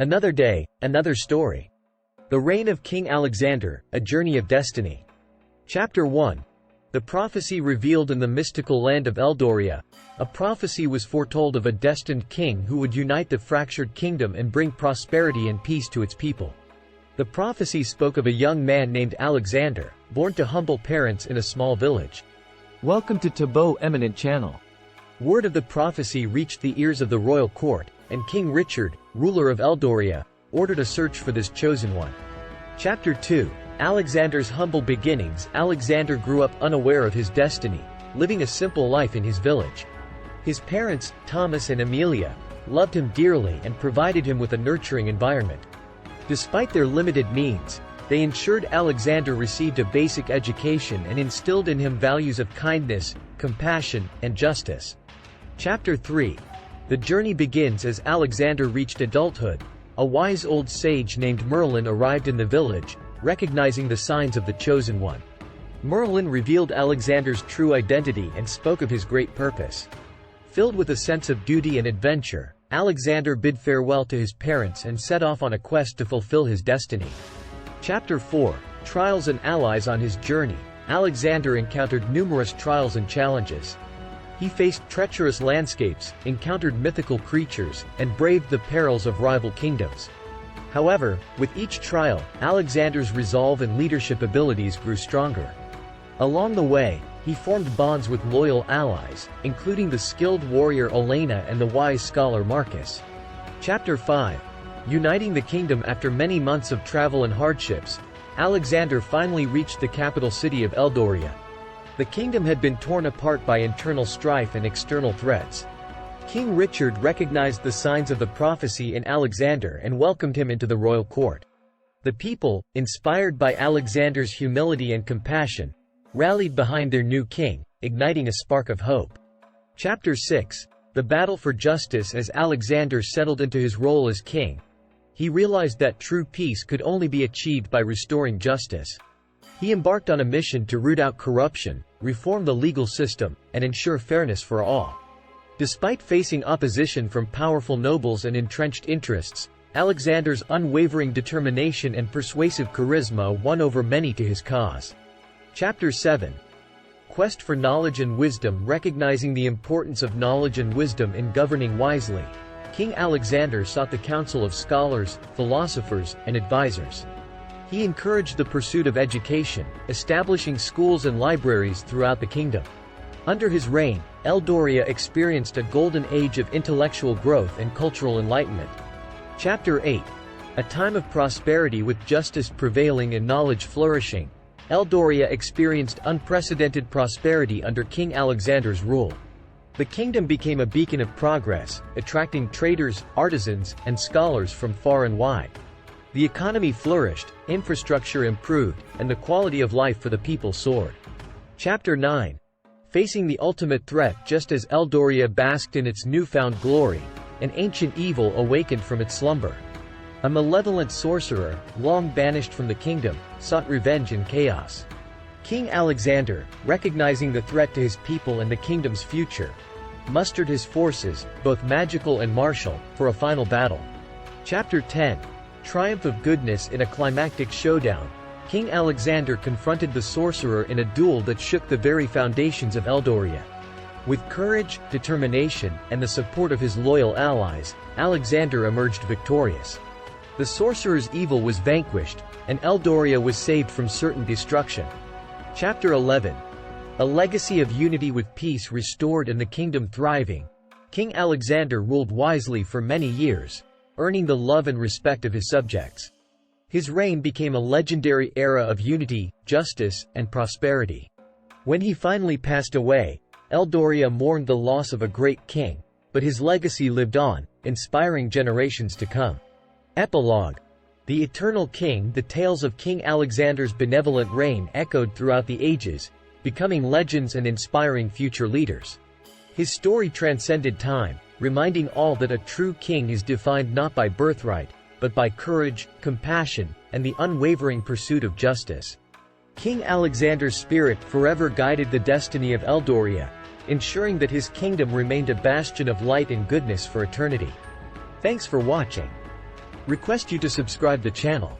Another day, another story. The Reign of King Alexander, A Journey of Destiny. Chapter 1. The prophecy revealed in the mystical land of Eldoria. A prophecy was foretold of a destined king who would unite the fractured kingdom and bring prosperity and peace to its people. The prophecy spoke of a young man named Alexander, born to humble parents in a small village. Welcome to Tabo Eminent Channel. Word of the prophecy reached the ears of the royal court, and King Richard, ruler of Eldoria, ordered a search for this chosen one. Chapter 2. Alexander's humble beginnings. Alexander grew up unaware of his destiny, living a simple life in his village. His parents, Thomas and Amelia, loved him dearly and provided him with a nurturing environment. Despite their limited means, they ensured Alexander received a basic education and instilled in him values of kindness, compassion, and justice. Chapter 3. The journey begins as Alexander reached adulthood. A wise old sage named Merlin arrived in the village, recognizing the signs of the chosen one. Merlin revealed Alexander's true identity and spoke of his great purpose. Filled with a sense of duty and adventure, Alexander bid farewell to his parents and set off on a quest to fulfill his destiny. Chapter 4. Trials and allies. On his journey, Alexander encountered numerous trials and challenges. He faced treacherous landscapes, encountered mythical creatures, and braved the perils of rival kingdoms. However, with each trial, Alexander's resolve and leadership abilities grew stronger. Along the way, he formed bonds with loyal allies, including the skilled warrior Elena and the wise scholar Marcus. Chapter 5. Uniting the kingdom. After many months of travel and hardships, Alexander finally reached the capital city of Eldoria. The kingdom had been torn apart by internal strife and external threats. King Richard recognized the signs of the prophecy in Alexander and welcomed him into the royal court. The people, inspired by Alexander's humility and compassion, rallied behind their new king, igniting a spark of hope. Chapter 6. The battle for justice. As Alexander settled into his role as king, he realized that true peace could only be achieved by restoring justice. He embarked on a mission to root out corruption, reform the legal system, and ensure fairness for all. Despite facing opposition from powerful nobles and entrenched interests, Alexander's unwavering determination and persuasive charisma won over many to his cause. Chapter 7. Quest for knowledge and wisdom. Recognizing the importance of knowledge and wisdom in governing wisely, King Alexander sought the counsel of scholars, philosophers, and advisors. He encouraged the pursuit of education, establishing schools and libraries throughout the kingdom. Under his reign, Eldoria experienced a golden age of intellectual growth and cultural enlightenment. Chapter 8. A time of prosperity. With justice prevailing and knowledge flourishing, Eldoria experienced unprecedented prosperity under King Alexander's rule. The kingdom became a beacon of progress, attracting traders, artisans, and scholars from far and wide. The economy flourished, infrastructure improved, and the quality of life for the people soared. Chapter 9. Facing the ultimate threat. Just as Eldoria basked in its newfound glory, an ancient evil awakened from its slumber. A malevolent sorcerer, long banished from the kingdom, sought revenge in chaos. King Alexander, recognizing the threat to his people and the kingdom's future, mustered his forces, both magical and martial, for a final battle. Chapter 10. Triumph of goodness. In a climactic showdown, King Alexander confronted the sorcerer in a duel that shook the very foundations of Eldoria. With courage, determination, and the support of his loyal allies, Alexander emerged victorious. The sorcerer's evil was vanquished, and Eldoria was saved from certain destruction. Chapter 11. A legacy of unity. With peace restored and the kingdom thriving, King Alexander ruled wisely for many years, earning the love and respect of his subjects. His reign became a legendary era of unity, justice, and prosperity. When he finally passed away, Eldoria mourned the loss of a great king, but his legacy lived on, inspiring generations to come. Epilogue. The Eternal King. The tales of King Alexander's benevolent reign echoed throughout the ages, becoming legends and inspiring future leaders. His story transcended time, reminding all that a true king is defined not by birthright, but by courage, compassion, and the unwavering pursuit of justice. King Alexander's spirit forever guided the destiny of Eldoria, ensuring that his kingdom remained a bastion of light and goodness for eternity. Thanks for watching. Request you to subscribe the channel.